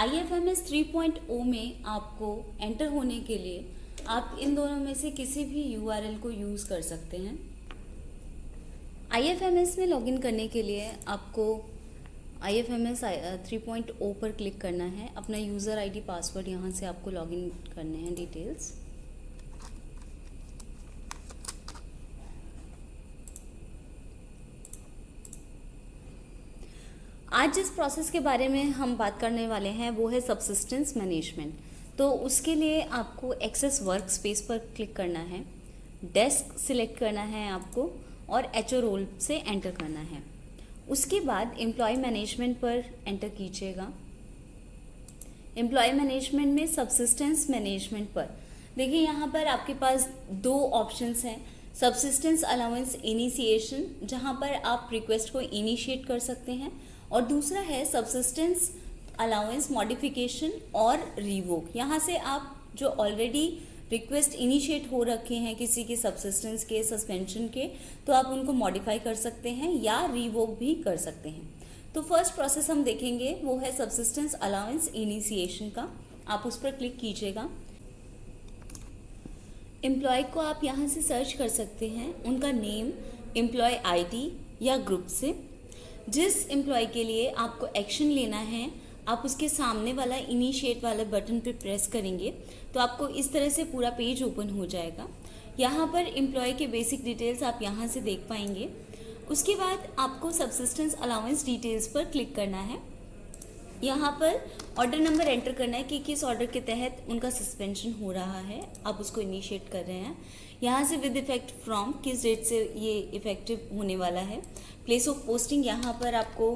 IFMS 3.0 में आपको enter होने के लिए आप इन दोनों में से किसी भी URL को यूज़ कर सकते हैं। IFMS में लॉगिन करने के लिए आपको IFMS 3.0 पर क्लिक करना है। अपना यूज़र आईडी पासवर्ड यहाँ से आपको लॉगिन करने हैं डिटेल्स। आज जिस प्रोसेस के बारे में हम बात करने वाले हैं वो है सबसिस्टेंस मैनेजमेंट। तो उसके लिए आपको एक्सेस वर्क स्पेस पर क्लिक करना है, डेस्क सिलेक्ट करना है आपको और HO रोल से एंटर करना है। उसके बाद एम्प्लॉय मैनेजमेंट पर एंटर कीजिएगा। एम्प्लॉय मैनेजमेंट में सबसिस्टेंस मैनेजमेंट पर देखिए, यहाँ पर आपके पास दो ऑप्शंस हैं। सबसिस्टेंस अलाउंस इनिशिएशन, जहाँ पर आप रिक्वेस्ट को इनिशिएट कर सकते हैं, और दूसरा है सबसिस्टेंस अलाउंस मॉडिफिकेशन और रिवोक। यहाँ से आप जो ऑलरेडी रिक्वेस्ट इनिशिएट हो रखे हैं किसी के सबसिस्टेंस के, सस्पेंशन के, तो आप उनको मॉडिफाई कर सकते हैं या रिवोक भी कर सकते हैं। तो फर्स्ट प्रोसेस हम देखेंगे वो है सबसिस्टेंस अलाउंस इनिशिएशन का। आप उस पर क्लिक कीजिएगा। एम्प्लॉय को आप यहाँ से सर्च कर सकते हैं, उनका नेम, एम्प्लॉय ID या ग्रुप से। जिस एम्प्लॉय के लिए आपको एक्शन लेना है, आप उसके सामने वाला इनिशिएट वाले बटन पे प्रेस करेंगे तो आपको इस तरह से पूरा पेज ओपन हो जाएगा। यहाँ पर एम्प्लॉय के बेसिक डिटेल्स आप यहाँ से देख पाएंगे। उसके बाद आपको सबसिस्टेंस अलाउंस डिटेल्स पर क्लिक करना है। यहाँ पर ऑर्डर नंबर एंटर करना है कि किस ऑर्डर के तहत उनका सस्पेंशन हो रहा है, आप उसको इनिशिएट कर रहे हैं। यहाँ से विद इफेक्ट फ्रॉम, किस डेट से ये इफेक्टिव होने वाला है। प्लेस ऑफ पोस्टिंग यहाँ पर आपको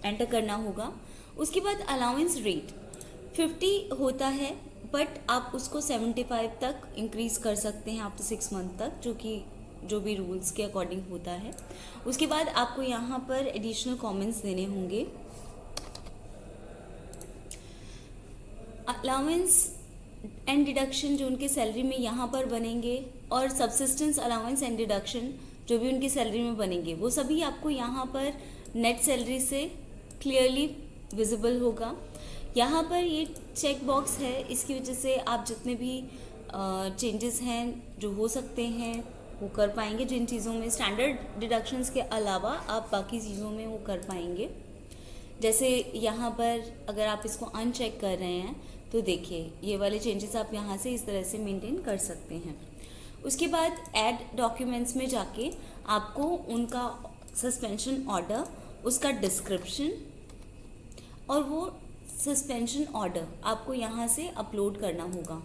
एंटर करना होगा। उसके बाद अलाउंस रेट 50 होता है, बट आप उसको 75 तक इंक्रीज़ कर सकते हैं आफ्टर 6 मंथ तक, जो भी रूल्स के अकॉर्डिंग होता है। उसके बाद आपको यहाँ पर एडिशनल कमेंट्स देने होंगे। अलाउंस एंड डिडक्शन जो उनके सैलरी में यहाँ पर बनेंगे, और सबसिस्टेंस अलाउंस एंड डिडक्शन जो भी उनकी सैलरी में बनेंगे, वो सभी आपको यहाँ पर नेट सैलरी से क्लियरली विजिबल होगा। यहाँ पर ये चेक बॉक्स है, इसकी वजह से आप जितने भी चेंजेस हैं जो हो सकते हैं वो कर पाएंगे। जिन चीज़ों में स्टैंडर्ड डिडक्शंस के अलावा आप बाकी चीज़ों में वो कर पाएंगे। जैसे यहाँ पर अगर आप इसको अनचेक कर रहे हैं तो देखिए, ये वाले चेंजेस आप यहाँ से इस तरह से मेंटेन कर सकते हैं। उसके बाद ऐड डॉक्यूमेंट्स में जाके आपको उनका सस्पेंशन ऑर्डर, उसका डिस्क्रिप्शन और वो सस्पेंशन ऑर्डर आपको यहाँ से अपलोड करना होगा।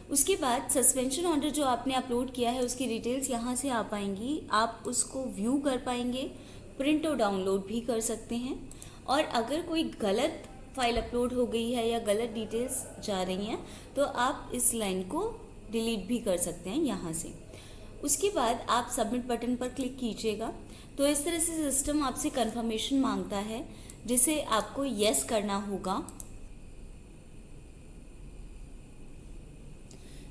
उसके बाद सस्पेंशन ऑर्डर जो आपने अपलोड किया है उसकी डिटेल्स यहाँ से आ पाएंगी। आप उसको व्यू कर पाएंगे, प्रिंट और डाउनलोड भी कर सकते हैं। और अगर कोई गलत फाइल अपलोड हो गई है या गलत डिटेल्स जा रही हैं तो आप इस लाइन को डिलीट भी कर सकते हैं यहाँ से। उसके बाद आप सबमिट बटन पर क्लिक कीजिएगा। तो इस तरह से सिस्टम आपसे कंफर्मेशन मांगता है, जिसे आपको यस करना होगा।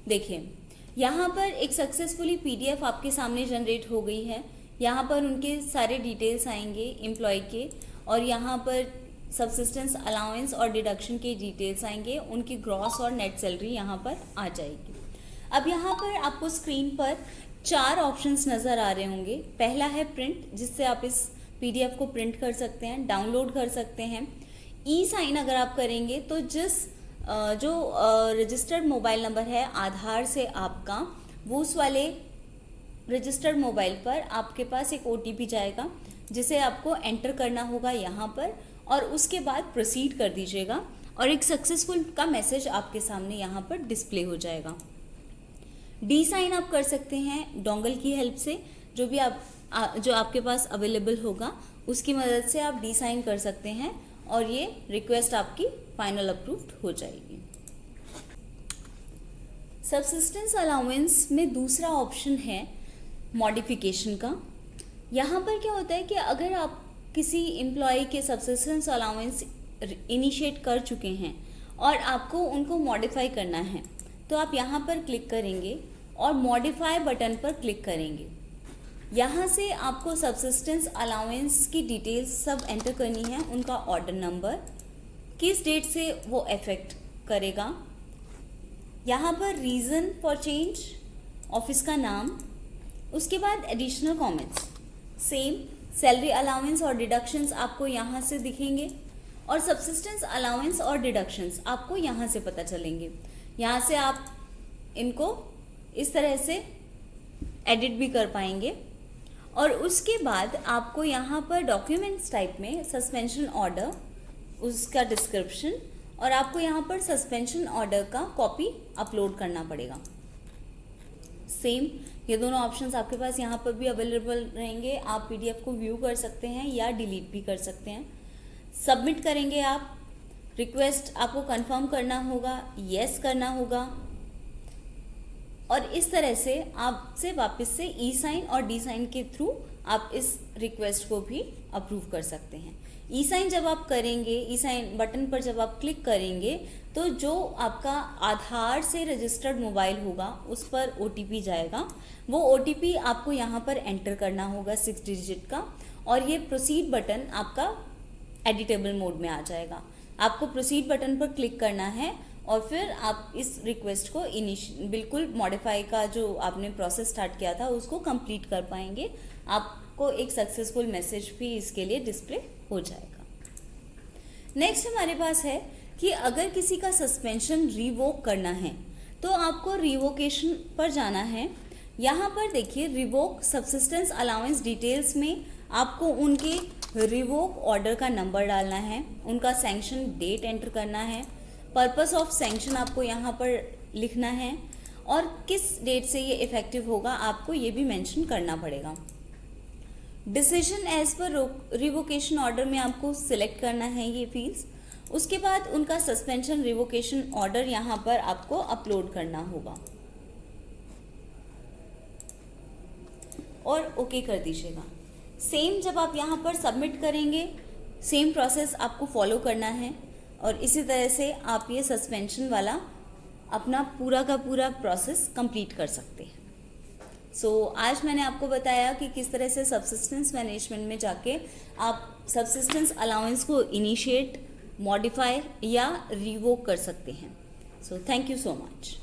देखिए, यहाँ पर एक सक्सेसफुली PDF आपके सामने जनरेट हो गई है। यहाँ पर उनके सारे डिटेल्स आएंगे एम्प्लॉय के, और यहाँ पर सबसिस्टेंस अलाउंस और डिडक्शन के डिटेल्स आएंगे। उनकी ग्रॉस और नेट सैलरी यहाँ पर आ जाएगी। अब यहाँ पर आपको स्क्रीन पर 4 ऑप्शंस नज़र आ रहे होंगे। पहला है प्रिंट, जिससे आप इस PDF को प्रिंट कर सकते हैं, डाउनलोड कर सकते हैं। E-साइन अगर आप करेंगे तो जो रजिस्टर्ड मोबाइल नंबर है आधार से आपका, वो उस वाले रजिस्टर्ड मोबाइल पर आपके पास एक OTP जाएगा, जिसे आपको एंटर करना होगा यहाँ पर, और उसके बाद प्रोसीड कर दीजिएगा और एक सक्सेसफुल का मैसेज आपके सामने यहाँ पर डिस्प्ले हो जाएगा। D-साइन आप कर सकते हैं डोंगल की हेल्प से, जो आपके पास अवेलेबल होगा उसकी मदद से आप D-साइन कर सकते हैं, और ये रिक्वेस्ट आपकी फाइनल अप्रूव्ड हो जाएगी। सबसिस्टेंस अलाउंस में दूसरा ऑप्शन है मॉडिफिकेशन का। यहाँ पर क्या होता है कि अगर आप किसी एम्प्लॉय के सबसिस्टेंस अलाउंस इनिशिएट कर चुके हैं और आपको उनको मॉडिफाई करना है, तो आप यहाँ पर क्लिक करेंगे और मॉडिफाई बटन पर क्लिक करेंगे। यहाँ से आपको सब्सिस्टेंस अलाउंस की डिटेल्स सब एंटर करनी है, उनका ऑर्डर नंबर, किस डेट से वो इफेक्ट करेगा, यहाँ पर रीज़न फॉर चेंज, ऑफिस का नाम, उसके बाद additional comments, same salary allowance और डिडक्शंस आपको यहाँ से दिखेंगे और सब्सिस्टेंस अलाउंस और डिडक्शंस आपको यहाँ से पता चलेंगे। यहाँ से आप इनको इस तरह से एडिट भी कर पाएंगे। और उसके बाद आपको यहाँ पर डॉक्यूमेंट्स टाइप में सस्पेंशन ऑर्डर, उसका डिस्क्रिप्शन, और आपको यहाँ पर सस्पेंशन ऑर्डर का कॉपी अपलोड करना पड़ेगा। सेम ये दोनों ऑप्शंस आपके पास यहाँ पर भी अवेलेबल रहेंगे। आप पीडीएफ को व्यू कर सकते हैं या डिलीट भी कर सकते हैं। सबमिट करेंगे आप, रिक्वेस्ट आपको कंफर्म करना होगा, येस करना होगा, और इस तरह से आपसे वापस से ई साइन और डी साइन के थ्रू आप इस रिक्वेस्ट को भी अप्रूव कर सकते हैं। ई साइन जब आप करेंगे, ई साइन बटन पर जब आप क्लिक करेंगे तो जो आपका आधार से रजिस्टर्ड मोबाइल होगा उस पर ओटीपी जाएगा। वो ओटीपी आपको यहाँ पर एंटर करना होगा 6 डिजिट का, और ये प्रोसीड बटन आपका एडिटेबल मोड में आ जाएगा। आपको प्रोसीड बटन पर क्लिक करना है और फिर आप इस रिक्वेस्ट को बिल्कुल मॉडिफाई का जो आपने प्रोसेस स्टार्ट किया था उसको कंप्लीट कर पाएंगे। आपको एक सक्सेसफुल मैसेज भी इसके लिए डिस्प्ले हो जाएगा। नेक्स्ट हमारे पास है कि अगर किसी का सस्पेंशन रिवोक करना है तो आपको रिवोकेशन पर जाना है। यहाँ पर देखिए रिवोक सब्सिस्टेंस अलाउंस डिटेल्स में आपको उनके रिवोक ऑर्डर का नंबर डालना है, उनका सैंक्शन डेट एंटर करना है, पर्पस ऑफ सैंक्शन आपको यहाँ पर लिखना है, और किस डेट से ये इफेक्टिव होगा आपको ये भी मेंशन करना पड़ेगा। Decision as per revocation order में आपको सिलेक्ट करना है ये फील्ड्स। उसके बाद उनका सस्पेंशन रिवोकेशन ऑर्डर यहाँ पर आपको अपलोड करना होगा और ओके कर दीजिएगा। सेम जब आप यहाँ पर सबमिट करेंगे सेम प्रोसेस आपको फॉलो करना है, और इसी तरह से आप ये सस्पेंशन वाला अपना पूरा का पूरा प्रोसेस कंप्लीट कर सकते हैं। आज मैंने आपको बताया कि किस तरह से सब्सिस्टेंस मैनेजमेंट में जाके आप सब्सिस्टेंस अलाउंस को इनिशिएट, मॉडिफाई या रिवोक कर सकते हैं। Thank you so much.